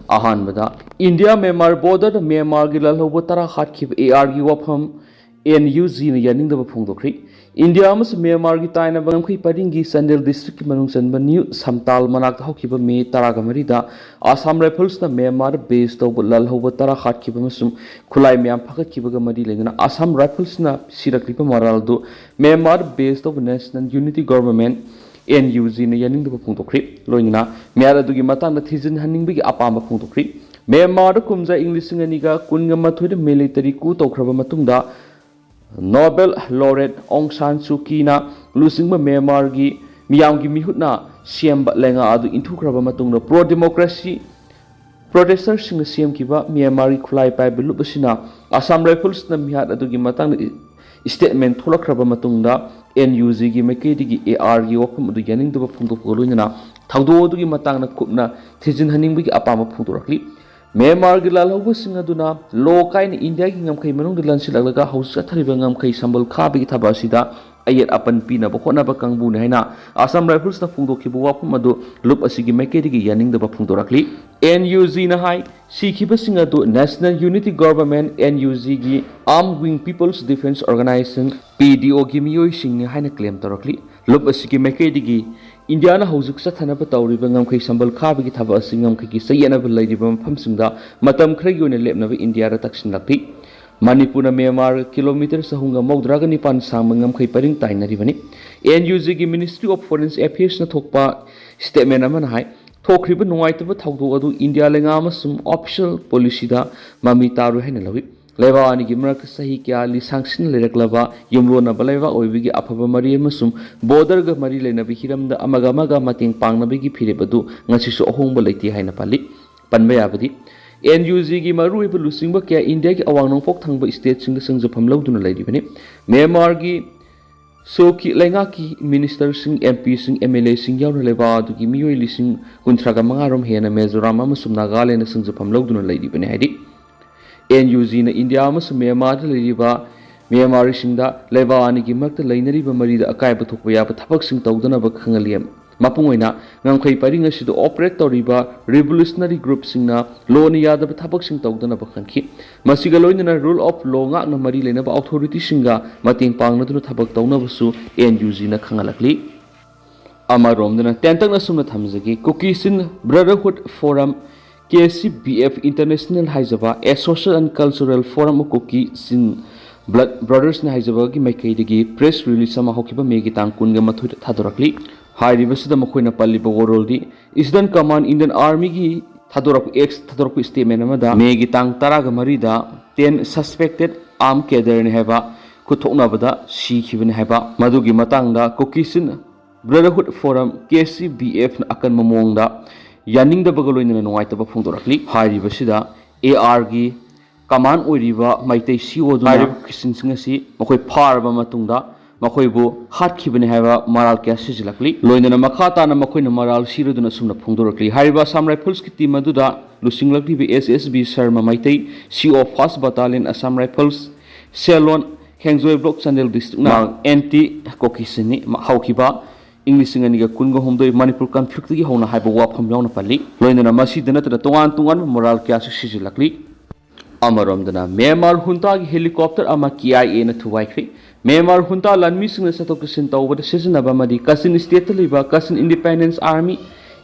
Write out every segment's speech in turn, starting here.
अहानबदा India Myanmar border Myanmar की लल्हौबा तरा हाटखिब AR की वफम NUG ने यानिंगदब फोंदोखरी इंडिया म्यांमार की तायना बंगखै परिंग की संडेल डिस्ट्रिक्ट की मनुंग चनब न्यू समताल मनाक हौखिब मे तरागा मरिदा आसाम राइफल्स ना म्यांमार बेस तौब लल्हौबा तरा हाटखिब मसुम खुलाई म्याम फगतखिबगा मरि लेना आसाम राइफल्स ना सिरक्लिब मरालदो म्यांमार बेस तौब नेशनल यूनिटी गवर्नमेंट NUG ने यानिंगदब फोंदोखरी लोइना म्यार अदुगी मतंग थिजिन हनिंगबगी अपाम फोंदोखरी म्यांमार कुमजा इंग्लिश अनिगा कुनगा मथुद मिलिटरी कू तौखरब मतुंगदा Nobel laureate Aung San Suu Kyi ना लुसिंग म्यांमार की मियाम की मिहुना सेम लेंगा अदु इंथुखरब मतुंगदा प्रो डेमोक्रेसी प्रोटेस्टर सिंग सेम किबा म्यांमार की खुलाई पाइब लुबसिना आसाम राइफल्स ना मिहात अदुगी मतंग स्टेटमेंट थोलखरब मतुंगदा NUG की मैकेदी AR की वफम अदु यानिंगदब फोंदोखलोइना थौदो अदुगी मतंगना कुपना थिजिन हनिंगबगी अपाम फोंदोरखली म्यांमार की लल्हौबा सिंग अदुना लो काइन इंडिया की ngमखै मनुंग लनसिलगलगा हाउस चथरिब ngमखै संबल खाबगी थबासिदा अयत अपन पीनब होनब कंबुन हैना आसाम राइफल्स ना फोंदोखिब वाफम अदु लुप असिगी मैकेदी यानिंगदब फोंदोरखली NUG ना हाई सिखिब सिंग अदु नेशनल यूनिटी गवर्नमेंट NUG की arm wing people's defence organisation PDO की मियोय सिंग ने हाइना क्लेम तोरखली लुप असिगी मैकेदी इंडिया ना हौजुक चथनब तौरिब ngमखै संबल खाबगी थबा सिंगमखै की सयनब लैरिब मफमसिंगदा मतम खरगी ओने लेपनब इंडिया रा तक्सिनलखि मणिपुर म्यांमार किलोमीटर सहूंगा मौद्रागा निपान सांग ngमखै परिंग ताइनरिबनि NUG की मिनिस्ट्री ऑफ फॉरेन अफेयर्स ना थोकपा स्टेटमेंट अमन हाय थोखरिब नुवाइतब थौदो अदु इंडिया लेंगा अमसुम ऑफिशियल पॉलिसीदा ममी तारु हैना लवि लेबानी की मरक सही क्या लिसांगसिन लेरकलबा यमलोनब लेबा ओइबिगी अफब मरि अमसुम बॉर्डर ग मरि लेनबि हिरमदा अमगा मगा मतिंग पांगनबिगी फिरेबदु ngasisu अहोंग लेति हैना पाली पनबा याबदि NUG की मरुइब लुसिंग क्या इंडिया की अवांग नोंपोक थंग स्टेट सिंग संजफम लौदुना लेरिबनि म्यांमार की सोकी लेंगा की मिनिस्टर सिंग MP सिंग MLA सिंग यावना लेबा दुगी मियोय लिसिंग कुंथ्रागा मंगारोम हेना मेजोराम अमसुम नागालैंड संजफम लौदुना लेरिबनि हाइदि NUG ना इंडिया अमसुम म्यांमार लेरिबा म्यांमार सिंगदा लेबानी की मक्त लेनरिबा मरिदा अकायब थोकबा याबा थबक सिंग तौदनबा खंगलियम मपुंगैना ngमखै परिंग असिद ऑपरेट तौरिबा रिवोल्यूशनरी ग्रुप सिंगना लोन यादब थबक सिंग तौदनबा खंखि मसिगा लोइनना रूल ऑफ लॉ ngakna मरि लेनबा अथॉरिटी सिंगा मतिंग पांगनदुना थबक तौनबसु NUG ना खंगलखली अमरोमदना तेंतकना सुमना थमजगी Kuki Chin brotherhood forum KCBF international हाइजबा a social and cultural forum Kuki Chin brothers ने हाइजबा की मैकेदी प्रेस रिलीज अमा होकिबा मेगी तांग कुनगा मथुद थादोरखली हाइरिबसिदा मखोइना पल्लिबा वरोलदी ईस्टर्न कमांड इंडियन आर्मी की थादोरक स्टेटमेंट अमदा मेगी तांग तरागा मरिदा 10 सस्पेक्टेड आर्म कैडर ने हैबा खुथोकनाबदा सीखिबने हैबा मदुगी मतांगदा कुकी-चिन ब्रदरहुड फोरम KCBF ना अकन ममोंगदा यानिंगदबगा लोइनना नुवाइतबा फोंदोरखली हाइरिबसिदा AR की कमान ओइरिबा Meitei CO दुना किसिनसिंगसी मखोइ फारबा मतुंगदा मखोइबु हाटखिबने हैबा मराल क्या सिजिलखली लोइनना मखाताना मखोइना मराल सिरुदुना सुमना फोंदोरखली हाइरिबा असम राइफल्स की टीम अदुदा लुसिंगलखलिबि SSB Sharma Meitei CO first battalion Assam rifles सेलोन हेंगजोय ब्लॉक चंदेल डिस्ट्रिक्ट ना एंटी कोकिसिनी हाउखिबा इंग्लिश अनिगा कुनगा होमदोय मणिपुर कॉन्फ्लिक्ट की होना हाइबा वाफम यावना पल्ली लोइनना मसिद नत्र तोंगान तोंगान मोरल क्या सिजिलखली अमरोमदना म्यांमार हुंता की हेलीकॉप्टर अमा KIA ना थुवाइखरि म्यांमार हुंता लानमिसिंग सतोकसिन तौबद सिजनबा मदि कसिन स्टेट लिबा कसिन इंडिपेंडेंस आर्मी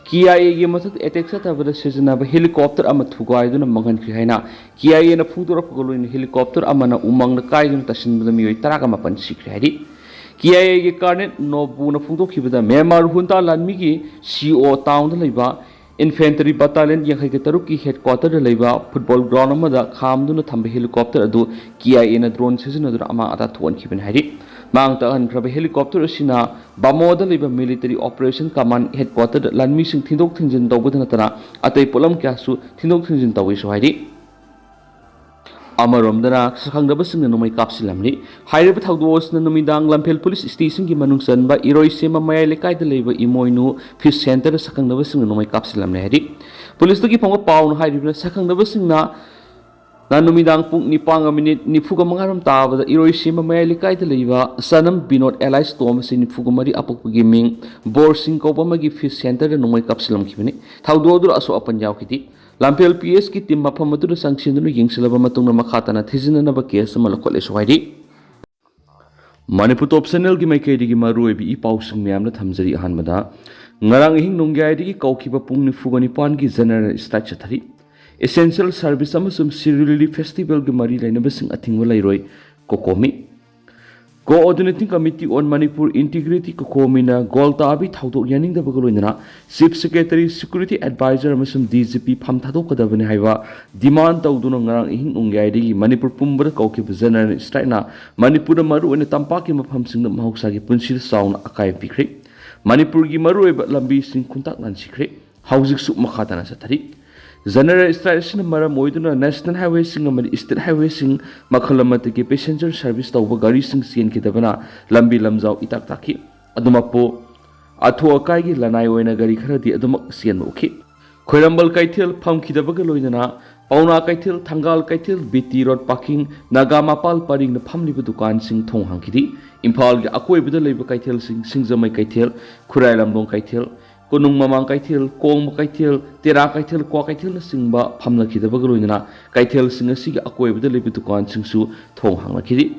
KIA की मथक अटैक सतबद सिजनबा हेलीकॉप्टर अमा थुगाइदुना मंगनखरि हैना KIA ना फुंदोरपगलोइन हेलीकॉप्टर अमाना उमंग काइदुना तसिनबदा मियोय तरागा मपन सिखरि हाइदि KIA की कर्नेल नोबुना फुंदोखिबदा म्यांमार हुंता लानमी की CO टाउन लेबा इन्फेंट्री बटालियन यांखै तरुक की हेडक्वार्टर लेबा फुटबॉल ग्राउंड अमदा खामदुना थंब हेलीकॉप्टर अदु KIA ना ड्रोन सिजनदुना अमा अता थोनखिबन हाइदि मांग तहनख्रब हेलीकॉप्टर असिना बामोदा लेबा मिलिटरी ऑपरेशन कमांड हेडक्वार्टर लानमीसिंग थिंदोक थिंजिन तौबदना तना अतै पोलम क्यासु थिंदोक थिंजिन तौइसु हाइदि अमरोमदना सखंगबसिंग नुमै कापसिलमनि हाइरिब थौदोसना नुमिदांग लंफेल पुलिस स्टेशन की मनुंग चनबा इरोइसेमा मयाय लेकाइदा लेबा इमोइनु फिश सेंटर सखंगबसिंग नुमै कापसिलमनि हाइदि पुलिस की फंग पाउन हाइरिब सखंगबसिंगना नुमिदांग पुंग निपांग मिनिट निफुगा मंगारम ताबदा इरोई सिमा मयाई लिकाइदा लैबा सनम बिनोद एलाइस तोम से निफुगा मरी अपकगी मिंग बोर सिंह कोबा मगी फिश सेंटर नोंगै कपसिलम खिबने थाउदोदुर असो अपन यावखिति लांपेल पीएस की टीम मफम मदुर संगसिंदुनु यिंगसिलबा मतुंगना मखातना थिजिननबा केस मलखोले सोहाइदि मणिपुर टॉप चैनल की माइकैदिगी मरुएबी इपाउसिंग म्यामना थमजरी अहानबदा ngarang hing nonggyai kaukiba pung nifuga nipan ki general strike chathari essential service amasum Sirili festival gi mari lainabasing athingwa lairoi kokomi coordinating committee on Manipur integrity kokomi na golta abi thaudok yaning da bagaloinana chief secretary security advisor amasum DGP pham thadok kadabani haiwa demand tawduna ngarang hing nonggyai gi Manipur pumbara kaukiba general strike na Manipur da maru ene tampa ki mafam sing da mahoksa gi punsil sauna akai pikri Manipur की मरुएब लंबी सिंह खुंताक लानसिख्रे हाउजिक सुक मखाताना सथरी general strike मरम ओइदुना national highway सिंह अमरि state highway सिंह मखलमत की पैसेंजर सर्विस तौब गाड़ी सिंह सीन की दबना लंबी लमजाव इताक ताकी अदुमपो अथो अकाई की लनाई ओइना गाड़ी खरदी अदुमक सीन ओखी खोरंबल कैथेल फम खिदबग लोइदना पौना कैथेल थंगाल कैथेल बीटी रोड पार्किंग नागा मापाल परिंग फमलिब दुकान सिंह थोंग हांखिदी इम्फाल के अकोइबद लेब कैथेल सिंह सिंगजमै कैथेल खुराई लमदोंग कैथेल कोनुंग ममांग कैथेल कोंग कैथेल तेरा कैथेल क्वा कैथेल सिंगबा फमलखिदबग लोइदना कैथेल सिंग सिग अकोइबद लेब दुकान सिंगसु थोंग हांगलखिदी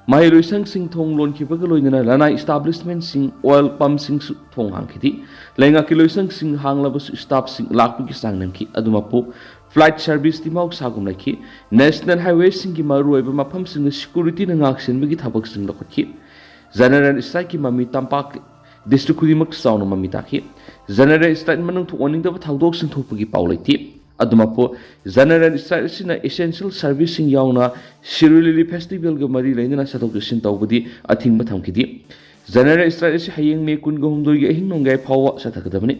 माहिलोइसंग सिंह थोंग लोनखिबग लोइदना लनाई एस्टाब्लिशमेंट सिंह ऑयल पंप सिंगसु थोंग हांखिदी लेंगा किलोइसंग सिंह हांगलबसु स्टाफ सिंह लाखपि सांगनमखि अदुमपु फ्लाइट सर्विस तिमाउ सागुम लखि नेशनल हाईवे सिंह की मरुएब मफम सिंह सिक्योरिटी नागसिनबगी थबक सिंह लखि जनरल स्ट्राइक की ममी तंपाक डिस्ट्रिक्ट खुदिमक साउन ममी ताखि जनरल स्ट्राइक मनंग थोनिंगदब थाउदोक सिंह थोपगी पाउ लैति अदुमपो जनरल स्ट्राइक सिना एसेंशियल सर्विस सिंह याउना शिरुलिली फेस्टिवल ग मरी लैना सतोक सिन तौबदी अथिंग थमखिदि जनरल स्ट्राइक सि हयेंग मे कुन ग हुमदोय ग हिंग नोंगाय फाव सथकदबनि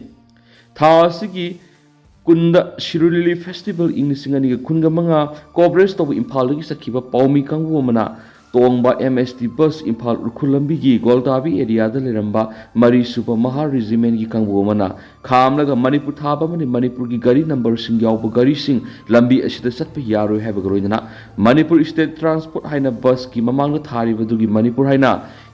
था सिगी कुंदा शिरुलिली फेस्टिवल इंग सिंगनी कुंगा मंगा कोब्रेस तब इम्फाल की सखिबा पाउमी कांगु मना तोंगबा MST बस इम्फाल उखुलंबी की गोलताबी एरिया लेरंबा मरी सुब महा रेजिमेंट की कांगु मना खामलगा मणिपुर थाबा मनि मणिपुर की गाड़ी नंबर सिंग यावब गाड़ी सिंग लंबी असिदा सत्प यारो हैब गरोइदना मणिपुर स्टेट ट्रांसपोर्ट हाइना बस की ममांग थारिबदुगी मणिपुर हाइना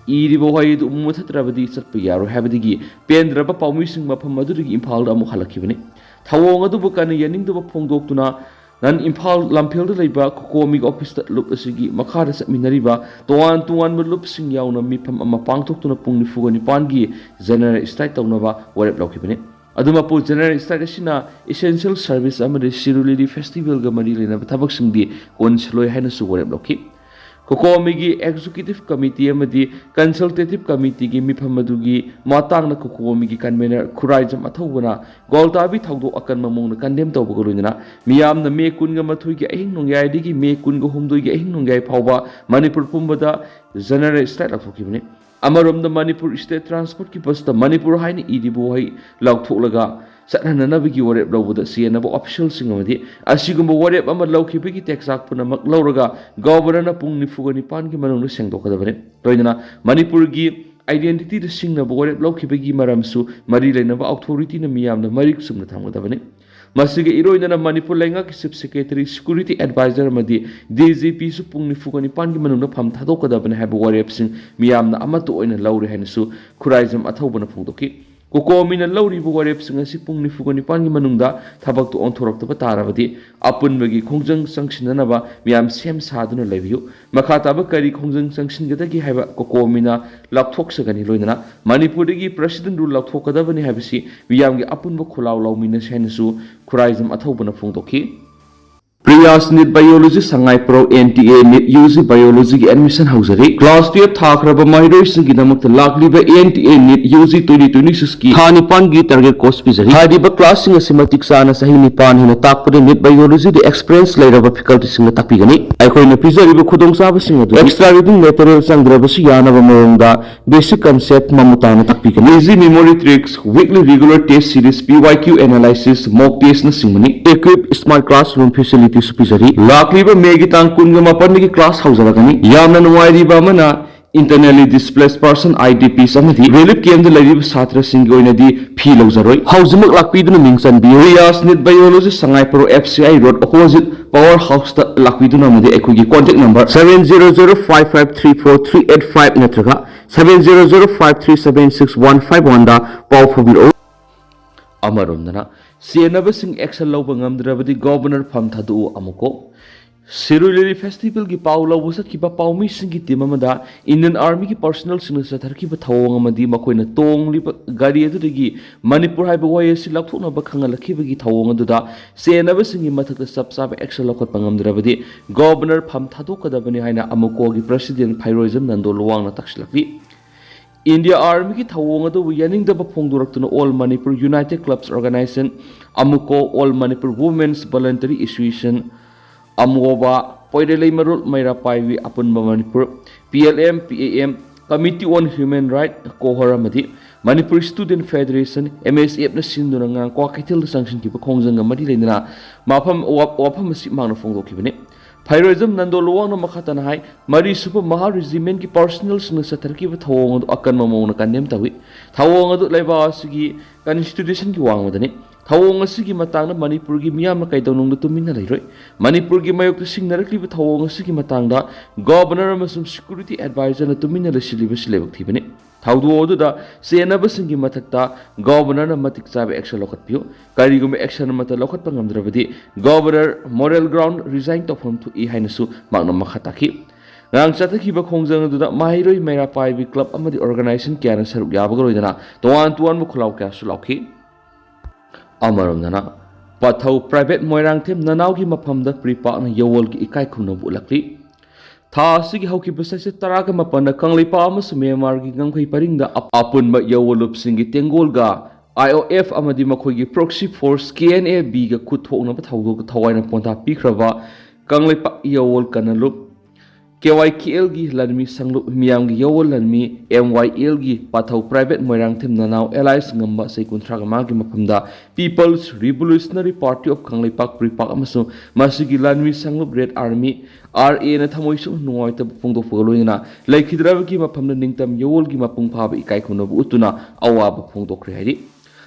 इरिबो हाइद उम्मथत्रबदी सत्प यारो हैबदिगी पेंद्रबा पाउमी सिंग मफम मदुगी इम्फाल अमु हलखिबनि थावोंग अदुबु कन यनिंगदुबा फोंदोक्तुना नन इम्फाल लंफेल लेबा कोकोमी ऑफिस लुप असिगी मखादा समिनरिबा तोवान तुवान लुप सिंग याउना मिफम अमा पांगथोक्तुना पुंग निफुगा निपानगी जनरल स्ट्राइक तौनबा वरेप लौखिबनि अदुमपु जनरल स्ट्राइक असिना एसेंशियल सर्विस अमदि शिरुलिली फेस्टिवल ग मरि लेना थबक सिंगदि कोनसलोय हाइनसु वरेप लौखि कोकोमी की एग्जीक्यूटिव कमिटी अमदी कंसल्टेटिव कमिटी की मिफमदुगी मातांगना कोकोमी की कन्वेनर खुराइजम अथौबना गोलताबी थौदो अकन ममोंग कंडेम तौबगलोइना मियामना मे कुनगा मथुई की अहिंग नोंगायदि की मे कुनगा हुमदुई की अहिंग नोंगाय फावबा मणिपुर पुंबदा जनरल स्ट्राइक लथोखिबने अमरोमदा मणिपुर स्टेट ट्रांसपोर्ट की बस मणिपुर हाइने इदिबो हाइ लौथोलगा सत्हननबगी वरेप लौबदा सियनबो ऑफिशियल सिंगमदि असिगुम वरेप अम लौखिबगी टेक्साक पुनमक लौरगा गवर्नर पुंग निफुगा निपान की मनोंग सेंगदोकदबने तोइना मणिपुर की आइडेंटिटी द सिंगनबो वरेप लौखिबगी मरमसु मरि लेनबा अथॉरिटी न मियामना मरिक सुमना थांगदबने मसिगे इरोइना मणिपुर लेंगा की चीफ सेक्रेटरी सिक्योरिटी एडवाइजर मदि DGP सु पुंग निफुगा निपान की मनोंग फम थादोकदबने हैब वरेप सिंग मियामना अमतो ओइना लौरे हैनसु खुराइजम अथौबना फोंदोकी कोकोमीना लौरीब वरेप सिंगसी पुंग निफुगा निपान की मनुंगदा थबक तो ओंथोरक्तब ताराबदि अपुनबगी खोंजंग संगसिननबा मियाम सेम सादुना लेबियु मखाताब करी खोंजंग संगसिनगदगी हैबा कोकोमीना लक्थोक्सगनि लोइना मणिपुरदगी प्रेसिडेंट रूल लक्थोकदबनि हैबसी मियामगी अपुनब खुलाव लौमिना सेनसु खुराइजम अथौबना फोंदोखी प्रियास NEET biology Sangai pro NTA NEET UG biology की एडमिशन हौजरी क्लास 12 थाखरब महिरोइसिंगिदमक लाक्लिबा NTA नीट UG 2026 की था निपान की टारगेट कोर्स पिजरी हादिबा क्लास सिंग सिमतिक साना सही निपान हिना ताकपदे नीट बायोलॉजी दे एक्सपीरियंस लेरबा फैकल्टी सिंग ताकपिगनी अखोइना पिजरीबा खुदोंसाब सिंग अदु एक्स्ट्रा रीडिंग मटेरियल संग्रबसु यानबा मरोंदा बेसिक कांसेप्ट ममुताना ताकपिगनी easy memory tricks weekly regular test series PYQ analysis mock test न सिंगनी इक्विप स्मार्ट क्लासरूम फैसिलिटी सुपिजरी लाक्लिबा मेगी तांग कुनगा मपन की क्लास हौजरगनी यामना नुवाइरिबा मना internally displaced person IDPs amadi relief camp da lagi satra singi oinadi phi lawzaroi haujimak lakpiduna mingchan bi Rias Net Biology Sangai Pro FCI Road opposite Power House da lakpiduna amadi ekhugi contact number 7005534385 natraga 7005376151 da paw phobiro amaromdana senabasing action lawba ngamdrabadi governor pham thadu amuko Sirulili Festival ki Paula was at Kiba Paumi Singi Timamada, Indian Army ki personal sinusa Tarkiba Tawamadi Makoina Tong Gadi Adigi, Manipur Highway Silapuna Bakanga Kibagi Tawanga Duda, say never singing Mata Sub Extra Local Pangam Dravadi, Governor Pam Taduka Dabanihina Amokogi President Pyroism Nando Luana Takshlaki. India Army ki Tawanga do Yaning the Bapongdurak All Manipur United Clubs Organization, Amuko All Manipur Women's Voluntary Association. Amwoba, Poidelay Marul, Mayra Paivi, Upon Manipur, PLM, PAM, Committee on Human Rights, Kohoramadi, Manipur Student Federation, MSF Nasindunanga, Kwakatil Sanction Keeper Kongzanga Madilena, Mapam Wapam Simano Fongo Kibine, Pyroism Nando Luana Makatanai, Mari Super Maha Regiment ki personal Satarki with Tawong Akan Mamona Kanemtawi, Tawong Leva Sigi, Constitution Kiwang Tawong Sigi Matanga, Manipur gi Myanmar Kaidonung to Minaroi, Manipur gi Mayok Signarakli with Tawong Sigi Matanga, Governor Masum Security Advisor to Minara Silibus Level Tibine. Taudu da Senaba Singi Matakta, Governor Matik Sabe Action Lokatpio, Karigum Action Mata Lokat Pangam Dravadi, Governor Moral Ground resigned of him to Ihanasu, Magnum Makataki. Rang Sataki Bakongzang do that Mahiro Mera Pai Club Amadi Organization Kiana Saru Yabagoidana, the one to one Mukulauka Sulaki. Amaramnana, Patau private Moirang Tim Nanaugi Mapamda Pripa and Yowolgi Ikai Kuno Bulakli. Ta Sigi Hoki Possess Tarakamapan, the Kangli Palmas, Myanmar Gangki Parinda upon but Yowolup Singi Tengolga, IOF Amadi Makogi Proxy Force KNA Biga Kutona Patau Tawana Ponta Pikrava, Kangli Pa Yowol Kanalup. KYKL gi lanmi sanglup miyam gi yawol lanmi MYL gi pathau private moirang thim nanau allies ngamba sei kunthra ma gi mapamda People's Revolutionary Party of Kangleipak Pripak amasu masigi lanmi sanglup Red Army RA na thamoi su nuai ta pungdo poloina laikhidra gi mapamna ningtam yawol gi mapung phaba ikai kuno utuna awab pungdo khri hari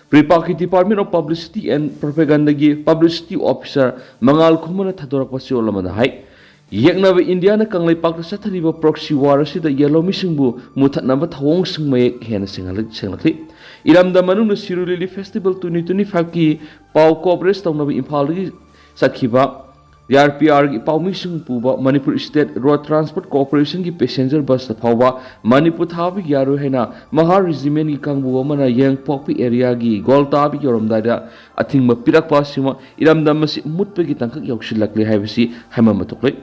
Pripaki Department of Publicity and Propaganda gi Publicity Officer Mangal Khumana Thadorak Pasiolamada hai Yaknava India na Kanglai Pak Satariba proxy war sida yellow missingbu Mutatnaba Tawong Singmay Hen Singakli. Iram the Manu Siruli Festival 2025 ki Pau Corporate Town of Impali Sakiba, RPR Pau Missing Puba, Manipur State Road Transport Corporation ki passenger bus the Pawa, Manipur Tabi Yaru Hena, Mahar Regiment Kangbu Mana Yang Poppy area gi Goltabi Yoram Dada, I think Mapirak Pasima, Iram the Masi Mutpegi Tanka Yoshilakli Havisi, Hamamatokli.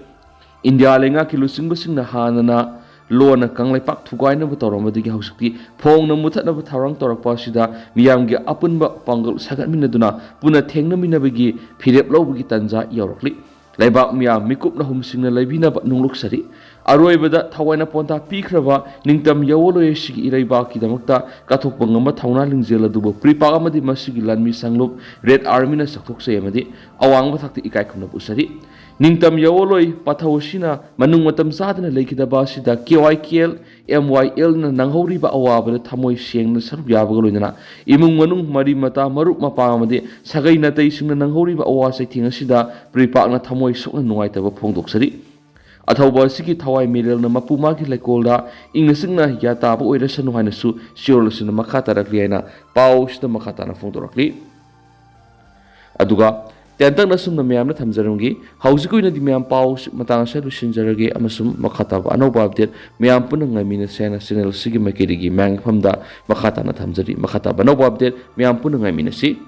India lenga kilusing basing na hanana lo na kanglai pak thugai na butoro madigi hausukti phong na muthat na butharang torak pasida miyam gi apun ba pangal sagat min duna puna thengna min bagi phirep lo bagi tanja yorokli laibak miyam mikup na humsing na laibina ba nungluk sari aroi bada thawai na ponta pikhraba ningtam yawolo yesigi iraiba ki damakta kathok bangama thawna lingjela dubo pripa amadi masigi lanmi sanglup Red Army na sakthok se amadi awang ba thakti ikai khumna usari Ningtam Yawoloi, Patawashina, Manung Matam Sadana Lake the Basida, KYKL, MYL, Nanghori ba Awaba, Tamoy Sheng, Sarbiabalina, Imung Manung Marimata, Maruk Mapamade, Sagay Natation, Nanghori ba Awasa Tingasida, Pripak na Tamoy Sok and Noita Pondoksari. Atawba Siki Tawai Middle na Mapumaki like Golda, Ingasing na Yata, Oirasan Hanasu, Shirless na Makata Ragliana, Paush the Makatana Fondorakli. Aduga. Tentang nasum na miyam na thamjarungi hausiku ina di miyam paus matang sa lusinjarage amasum makhataba anoba update miyam punang ngami na sena channel sige makirigi mang phamda makhata na thamjari makhataba anoba update miyam punang ngami na si